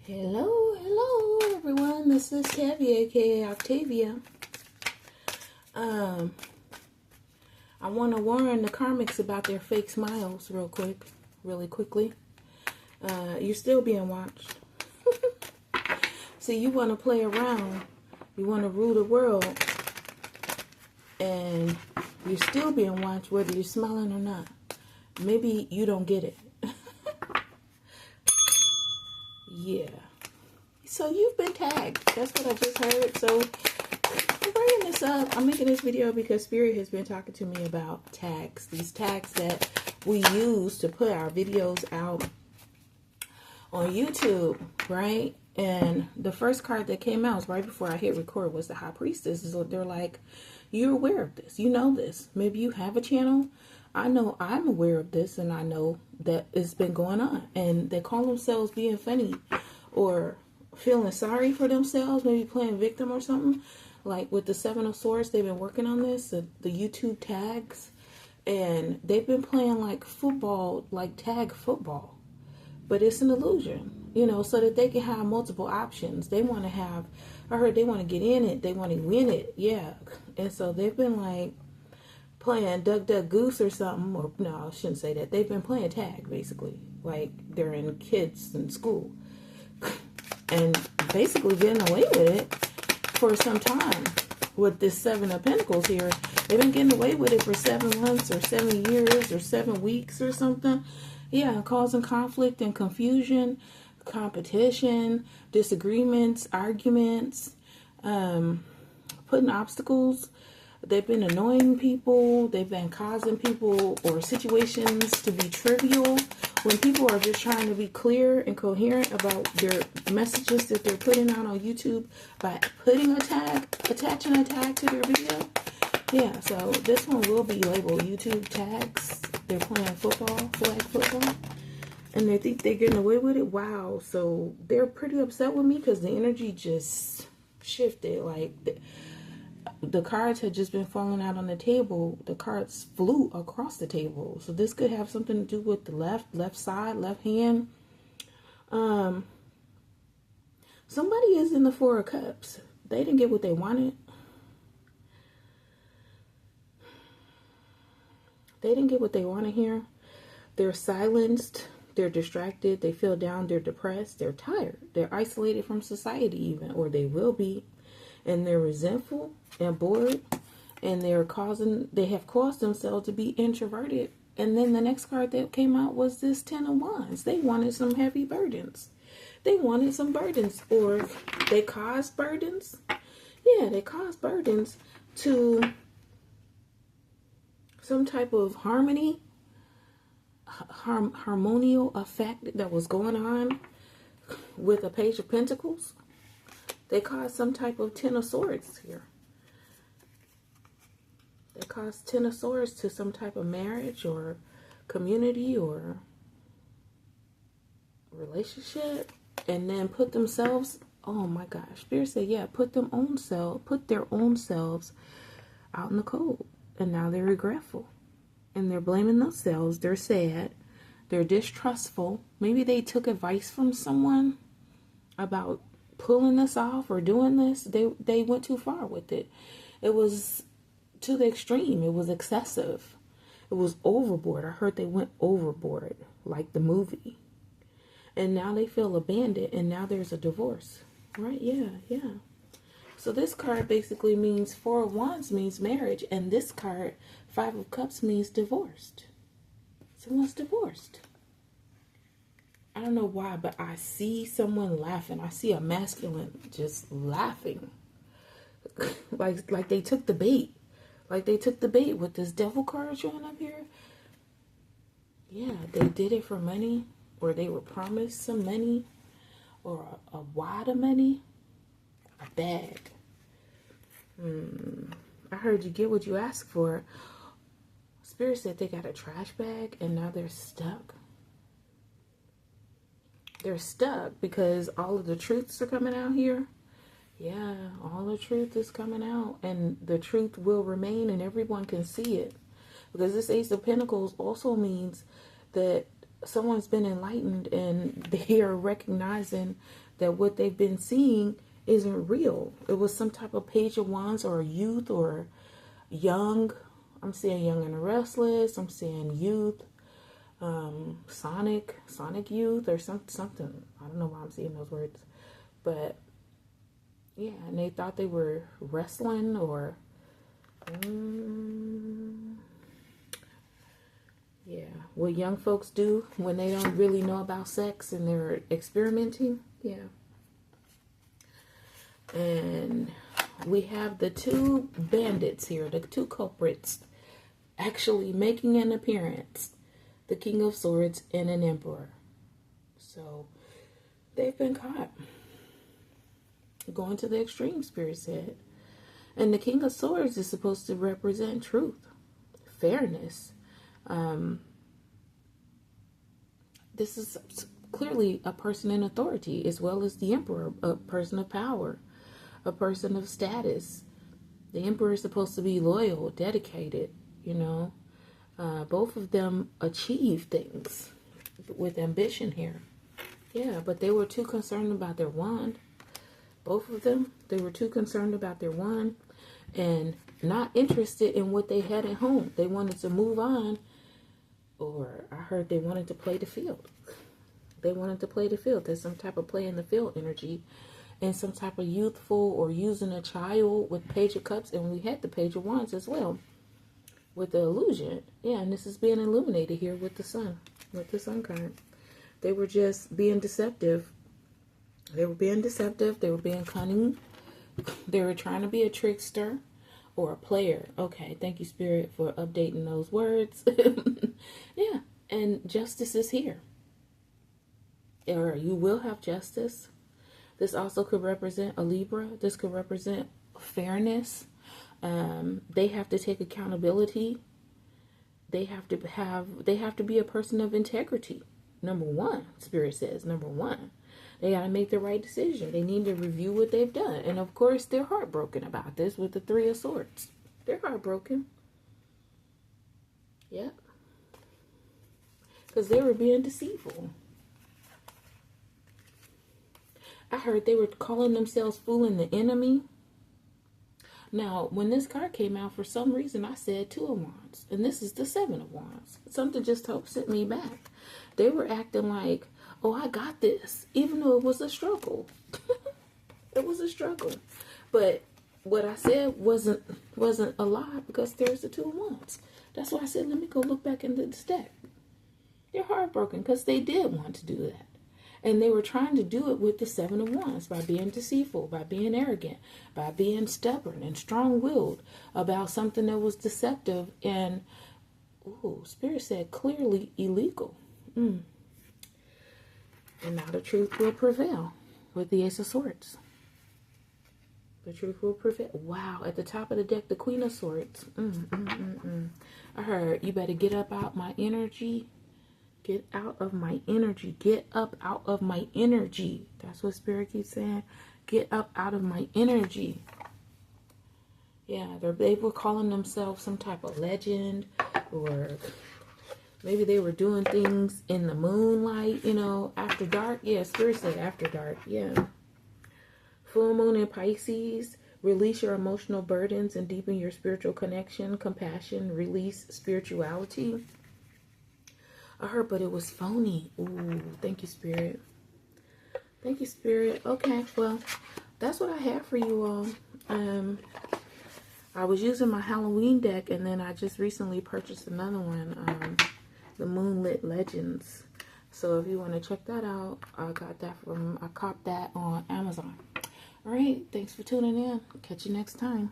Hello everyone. This is Tabby, aka Octavia. I want to warn the karmics about their fake smiles really quickly. You're still being watched. See, you want to play around. You want to rule the world. And you're still being watched whether you're smiling or not. Maybe you don't get it. Yeah. So you've been tagged. That's what I just heard. So I'm bringing this up. I'm making this video because Spirit has been talking to me about tags. These tags that we use to put our videos out on YouTube, right? And the first card that came out right before I hit record was the High Priestess. So they're like, you're aware of this. You know this. Maybe you have a channel. I know I'm aware of this, and I know that it's been going on. And they call themselves being funny or feeling sorry for themselves, maybe playing victim or something. Like with the Seven of Swords, they've been working on this, the YouTube tags. And they've been playing like football, like tag football. But it's an illusion, you know, so that they can have multiple options. They want to have, I heard they want to get in it. They want to win it. Yeah. And so they've been like playing Duck, Duck, Goose or something. Or no, I shouldn't say that. They've been playing tag, basically. Like they're in kids in school. And basically getting away with it for some time. With this Seven of Pentacles here. They've been getting away with it for 7 months or 7 years or 7 weeks or something. Yeah, causing conflict and confusion, competition, disagreements, arguments, putting obstacles. They've been annoying people. They've been causing people or situations to be trivial when people are just trying to be clear and coherent about their messages that they're putting out on YouTube by putting a tag, attaching a tag to their video. Yeah, so this one will be labeled YouTube tags. They're playing football, flag football, and they think they're getting away with it. Wow, so they're pretty upset with me because the energy just shifted. Like the cards had just been falling out on the table. The cards flew across the table. So this could have something to do with the left side, left hand. Somebody is in the Four of Cups. They didn't get what they wanted. They didn't get what they wanted here. They're silenced. They're distracted. They feel down. They're depressed. They're tired. They're isolated from society even, or they will be. And they're resentful and bored. And they have caused themselves to be introverted. And then the next card that came out was this Ten of Wands. They wanted some heavy burdens. They wanted some burdens. Or they caused burdens. Yeah, they caused burdens to some type of harmonial effect that was going on with a Page of Pentacles. They caused some type of Ten of Swords here. They caused Ten of Swords to some type of marriage or community or relationship, and then put themselves, oh my gosh, Spirit said, yeah, put their own selves out in the cold. And now they're regretful. And they're blaming themselves. They're sad. They're distrustful. Maybe they took advice from someone about pulling this off or doing this. They went too far with it. It was to the extreme. It was excessive. It was overboard. I heard they went overboard, like the movie. And now they feel abandoned. And now there's a divorce. Right? Yeah. So this card basically means Four of Wands means marriage. And this card, Five of Cups, means divorced. Someone's divorced. I don't know why, but I see someone laughing. I see a masculine just laughing. like they took the bait. Like they took the bait with this Devil card showing up here. Yeah, they did it for money. Or they were promised some money. Or a wad of money. A bag. I heard you get what you ask for. Spirit said they got a trash bag and now they're stuck. They're stuck because all of the truths are coming out here. Yeah, all the truth is coming out, and the truth will remain and everyone can see it. Because this Ace of Pentacles also means that someone's been enlightened and they are recognizing that what they've been seeing isn't real. It was some type of Page of Wands or youth or young. I'm seeing young and restless. I'm seeing youth, sonic youth or something. I don't know why I'm seeing those words, but yeah, and they thought they were wrestling or yeah, what young folks do when they don't really know about sex and they're experimenting. Yeah. And we have the two bandits here, the two culprits, actually making an appearance. The King of Swords and an Emperor. So they've been caught. Going to the extreme, Spirit said. And the King of Swords is supposed to represent truth, fairness. This is clearly a person in authority, as well as the Emperor, a person of power, a person of status. The Emperor is supposed to be loyal, dedicated, you know. Both of them achieve things with ambition here. Yeah, but they were too concerned about their wand. Both of them, they were too concerned about their wand and not interested in what they had at home. They wanted to move on, or I heard they wanted to play the field. They wanted to play the field. There's some type of play in the field energy and some type of youthful or using a child with Page of Cups, and we had the Page of Wands as well with the illusion. Yeah, and this is being illuminated here with the sun card. They were just being deceptive. They were being deceptive. They were being cunning. They were trying to be a trickster or a player. Okay, thank you, Spirit, for updating those words. Yeah, and justice is here. Or you will have justice. This also could represent a Libra. This could represent fairness. They have to take accountability. They have to be a person of integrity. Number one, Spirit says, number one. They got to make the right decision. They need to review what they've done. And of course, they're heartbroken about this with the Three of Swords. They're heartbroken. Yep. Because they were being deceitful. I heard they were calling themselves fooling the enemy. Now, when this card came out, for some reason, I said Two of Wands. And this is the Seven of Wands. Something just sent me back. They were acting like, oh, I got this. Even though it was a struggle. It was a struggle. But what I said wasn't a lie, because there's the Two of Wands. That's why I said, let me go look back into this deck. They're heartbroken because they did want to do that. And they were trying to do it with the Seven of Wands by being deceitful, by being arrogant, by being stubborn and strong-willed about something that was deceptive and, ooh, Spirit said clearly illegal. And now the truth will prevail with the Ace of Swords. The truth will prevail. Wow, at the top of the deck, the Queen of Swords. I heard, you better get up out my energy. Get out of my energy. Get up out of my energy. That's what Spirit keeps saying. Get up out of my energy. Yeah, they were calling themselves some type of legend, or maybe they were doing things in the moonlight, you know, after dark. Yeah, Spirit said after dark. Yeah. Full moon in Pisces. Release your emotional burdens and deepen your spiritual connection, compassion, release spirituality. I heard, but it was phony. Ooh, thank you, Spirit. Thank you, Spirit. Okay, well, that's what I have for you all. I was using my Halloween deck, and then I just recently purchased another one, the Moonlit Legends. So if you want to check that out, I copped that on Amazon. All right, thanks for tuning in. Catch you next time.